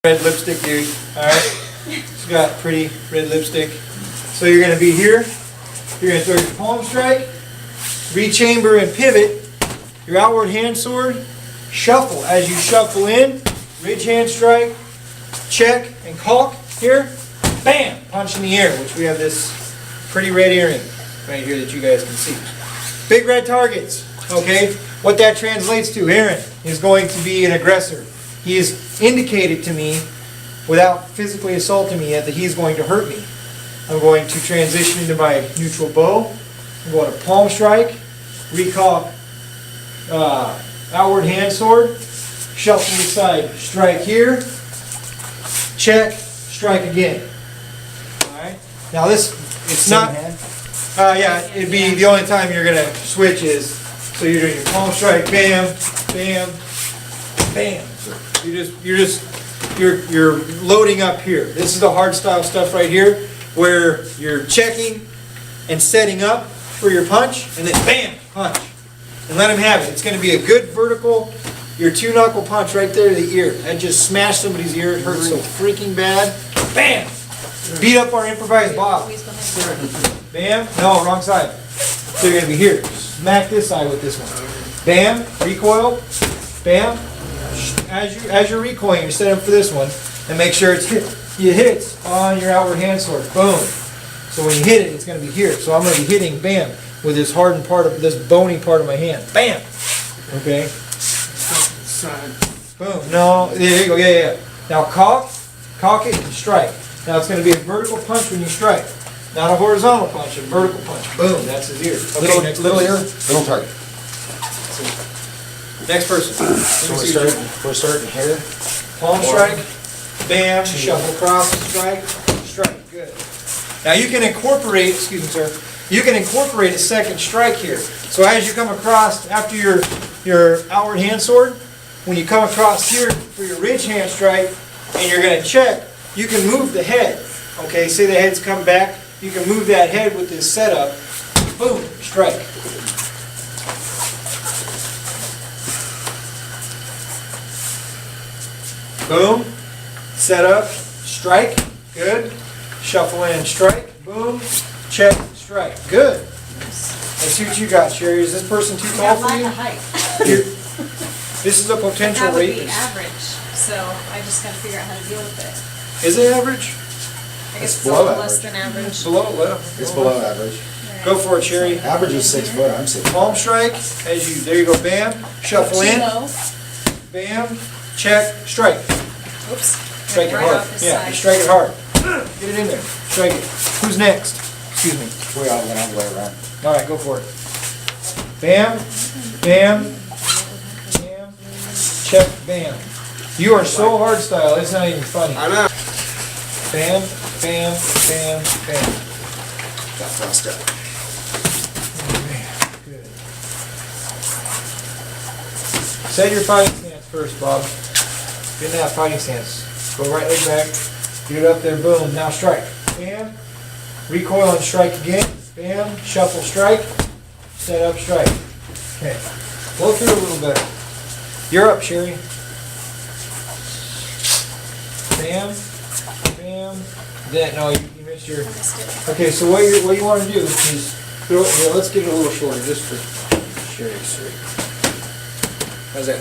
Red lipstick dude, alright? He's got pretty red lipstick. So you're going to be here. You're going to throw your palm strike, rechamber and pivot, your outward hand sword, shuffle. As you shuffle in, ridge hand strike, check, and caulk here. Bam! Punch in the air, which we have this pretty red earring right here that you guys can see. Big red targets, okay? What that translates to, Aaron is going to be an aggressor. He has indicated to me, without physically assaulting me yet, that he's going to hurt me. I'm going to transition into my neutral bow. I'm going to palm strike, recaulk, outward hand sword, shuffle to the side, strike here, check, strike again. Alright? Now this, it's not, yeah, it'd be the only time you're going to switch is, so you're doing your palm strike, bam, bam, bam. You're loading up here. This is the hard style stuff right here, where you're checking and setting up for your punch, and then bam, punch. And let him have it. It's going to be a good vertical, your two knuckle punch right there to the ear. That just smashed somebody's ear. It hurts so freaking bad. Bam! Beat up our improvised bob. Bam. No, wrong side. So you're going to be here. Smack this side with this one. Bam. Recoil. Bam. As you're recoiling, you set up for this one, and make sure it's hit. You hit on your outward hand sword. Boom. So when you hit it, it's going to be here. So I'm going to be hitting, bam, with this hardened part of this bony part of my hand. Bam. Okay. Boom. No. There you go. Yeah, yeah. Now caulk it, and strike. Now it's going to be a vertical punch when you strike, not a horizontal punch. A vertical punch. Boom. That's his ear. Okay. Little ear. Little target. Next person. We're starting here. Palm strike, bam, shuffle across, strike, strike. Good. Now you can incorporate, excuse me, sir, you can incorporate a second strike here. So as you come across, after your outward hand sword, when you come across here for your ridge hand strike, and you're going to check, you can move the head. Okay, say the head's come back, you can move that head with this setup. Boom, strike. Boom, set up, strike, good. Shuffle in, strike, boom, check, strike, good. Let's see what you got, Sherry. Is this person too tall for you? This is a potential That would rapist. be average, so I just gotta figure out how to deal with it. Is it average? I guess It's it's a below little less average. than average. It's below, well. It's below average. Go for it, Sherry. Average is 6 foot. I'm 6 foot. Palm strike, there you go, bam, shuffle Too in, low. bam, check, strike. Oops. Strike it Right hard. off his Yeah, side. strike it hard. Get it in there. Strike it. Who's next? Excuse me. We all went all the way around. All right, go for it. Bam, bam, bam, check, bam. You are so hard style, it's not even funny. I know. Bam, bam, bam, bam. Got fussed up. Good. Set your fighting stance first, Bob. Get in that fighting stance. Go right leg back. Get it up there, boom. Now strike. Bam. Recoil and strike again. Bam. Shuffle, strike. Set up, strike. Okay. Blow through a little better. You're up, Sherry. Bam. Bam. Then, no, you missed your... Okay, so what you want to do is... Throw it here. Let's get it a little shorter just for Sherry's sake. How's that?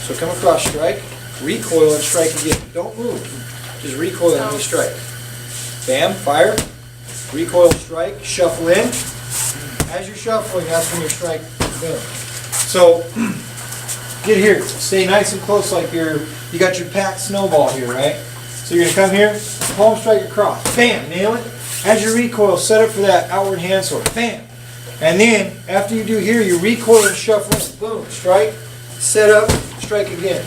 So come across, strike. Recoil and strike again. Don't move. Just recoil and strike. Bam, fire. Recoil, strike, shuffle in. As you're shuffling, that's when you strike. Boom. So, get here. Stay nice and close like you got your packed snowball here, right? So you're going to come here, palm strike across. Bam, nail it. As you recoil, set up for that outward hand sword. Bam. And then, after you do here, you recoil and shuffle in. Boom, strike, set up, strike again.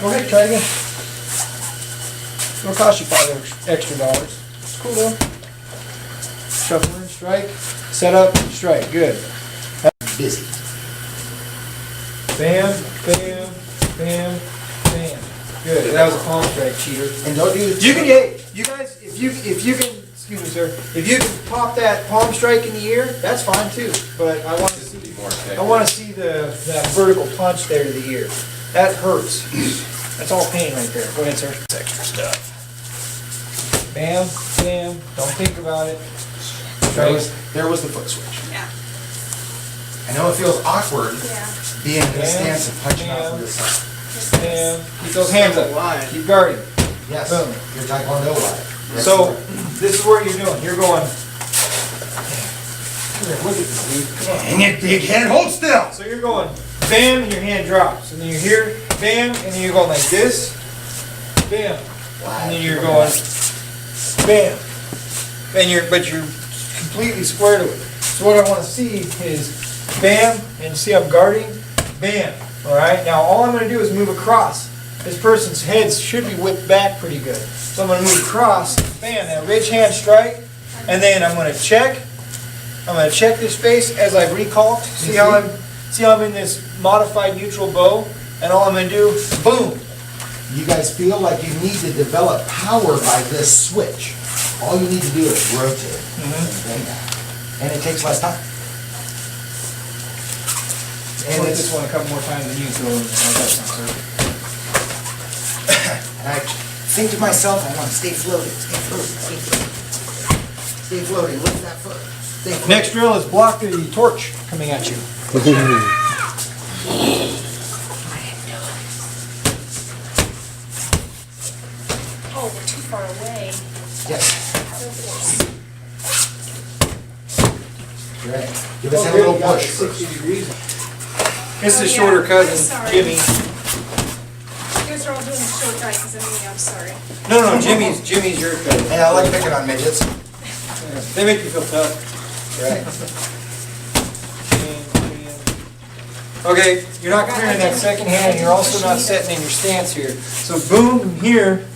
Okay, try it again. It'll cost you $5 extra. It's cool though. Shuffle in, strike, set up, strike. Good. Busy. Bam, bam, bam, bam. Good. That was a palm strike, cheater. And don't do the... You can, hey, you guys, if you can, excuse me, sir, if you can pop that palm strike in the ear, that's fine too. But I want to see, that vertical punch there to the ear. That hurts. That's all pain right there. Go ahead, sir. It's extra stuff. Bam, bam. Don't think about it. There was the foot switch. Yeah. I know it feels awkward Yeah. being in the Bam, stance and punching out bam. from the side. Bam. Keep those hands up. Keep guarding. Yes, Boom. you're taekwondo wide. So, this is what you're doing. You're going. Here, look at this, dude. Come on. Dang it, big head, hold still! So you're going bam, and your hand drops. And then you're here, bam, and then you're going like this, bam. And then you're going bam. And but you're completely square to it. So what I want to see is bam, and see I'm guarding, bam. Alright, now all I'm going to do is move across. This person's head should be whipped back pretty good. So I'm going to move across, bam, that ridge hand strike, and then I'm going to check. I'm going to check this space as I recalked. See how I'm in this modified neutral bow, and all I'm going to do, boom. You guys feel like you need to develop power by this switch. All you need to do is rotate and bring that. And it takes less time. And I just want a couple more times than you, so that sounds good. And I think to myself, I want to stay floating, stay floating, stay floating. Stay floating, lift that foot. Stay floating. Next drill is block the torch coming at you. Oh, we're too far away. Yes, Oh, right. Give us a little push 60 first. degrees. This is yeah. shorter I'm cousin, sorry. Jimmy. You guys are all doing the short guys, because I'm sorry. No, Jimmy's your cousin. Hey, I like picking on midgets. They make you feel tough. Right. Okay, you're not clearing that second hand, and you're also not setting in your stance here. So boom, here,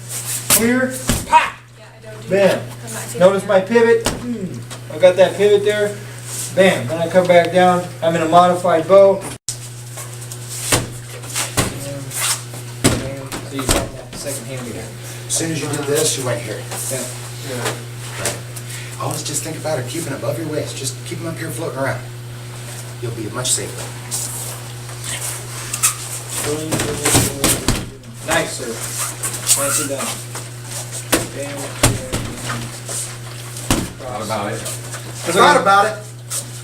clear, pop, Yeah, I don't do bam. that. I'm not getting Notice there. my pivot, I've got that pivot there, bam. Then I come back down, I'm in a modified bow. Bam, bam. So you got that second hand again. As soon as you did this, you went here. Yeah. Right. Always just think about it, keep them above your waist. Just keep them up here floating around. You'll be much safer. Nice, sir. Nicely done. Bam, Thought about it. Thought about it.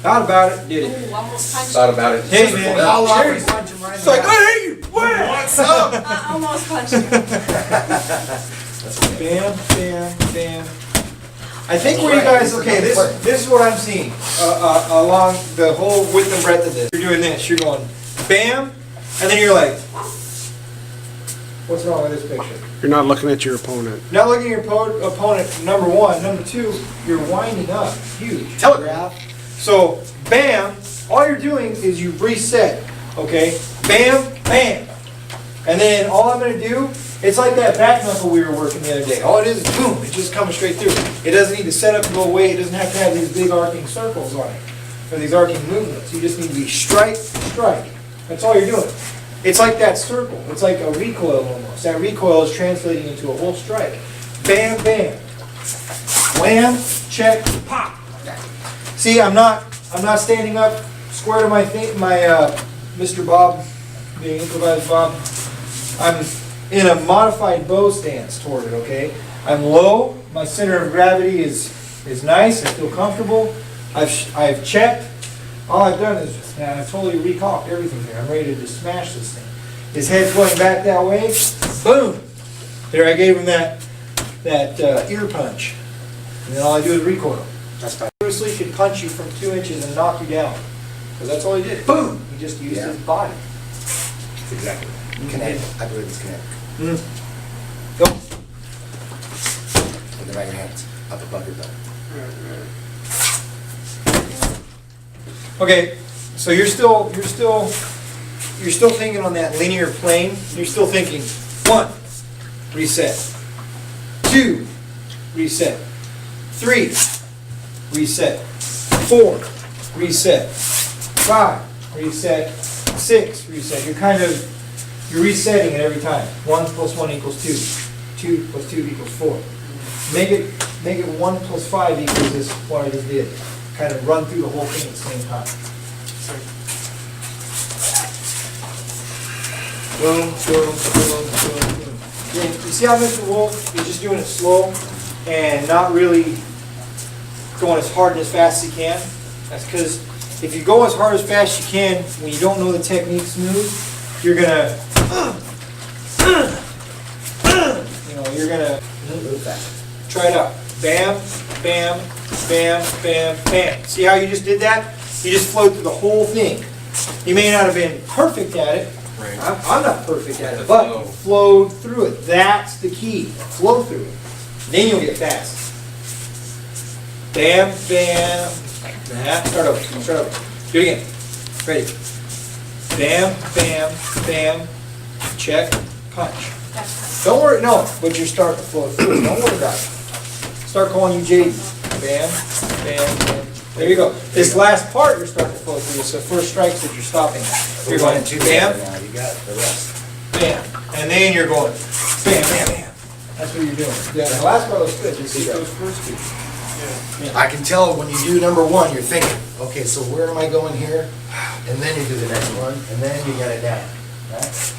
Thought about it, did it. Ooh, almost punched. Thought about it. Hey, man. We all offer Serious. to punch him right in It's the like, back. I hate you. What's up? Almost punched you. Bam, bam, bam. I think where you guys, okay, this is what I'm seeing along the whole width and breadth of this. You're doing this, you're going bam, and then you're like, what's wrong with this picture? You're not looking at your opponent. Not looking at your opponent, number one. Number two, you're winding up, huge. Telegraph. So, bam, all you're doing is you reset, okay? Bam, bam. And then all I'm gonna do, it's like that back knuckle we were working the other day. All it is boom, it's just coming straight through. It doesn't need to set up and go away, it doesn't have to have these big arcing circles on it, or these arcing movements. You just need to be strike, strike. That's all you're doing. It's like that circle, it's like a recoil almost. That recoil is translating into a whole strike. Bam, bam. Wham, check, pop. See, I'm not standing up square to my Mr. Bob, the improvised Bob. I'm in a modified bow stance toward it, okay? I'm low, my center of gravity is nice, I feel comfortable. I've checked. All I've done is, I've totally recalked everything here. I'm ready to just smash this thing. His head's going back that way, boom! There, I gave him that ear punch. And then all I do is recoil. That's fine. Bruce Lee could punch you from 2 inches and knock you down. Because that's all he did. Boom! He just used his body. That's exactly right. Kinetic. I believe it's kinetic. Go. With the right hands up above your belt. Okay, so you're still thinking on that linear plane. You're still thinking 1, reset. 2, reset. 3, reset. 4, reset. 5, reset. 6, reset. You're resetting it every time. 1 plus 1 equals 2. 2 plus 2 equals 4. Make it 1 plus 5 equals this, what I just did. Kind of run through the whole thing at the same time. boom, boom, boom, boom, boom. And you see how Mr. Wolf is just doing it slow and not really going as hard and as fast as he can? That's because if you go as hard as fast as you can when you don't know the technique's smooth, you're gonna, you're gonna try it out. Bam, bam, bam, bam, bam. See how you just did that? You just flowed through the whole thing. You may not have been perfect at it. Right. I'm not perfect at it, but you flowed through it. That's the key. Flow through it. Then you'll get fast. Bam, bam. Nah, start over. Start over. Do it again. Ready. Bam, bam, bam. Check. Punch. Don't worry. No, but you're starting to flow through it. Don't worry about it. Start calling you JD. Bam, bam, bam. There you go. This last part you're starting to flow through. It's the first strikes that you're stopping. You're going bam, Now, you got the rest. bam, and then you're going bam, bam, bam. That's what you're doing. Yeah, the last part was good. Just keep those first two. I can tell when you do number one, you're thinking, okay, so where am I going here? And then you do the next one, and then you get it down, right?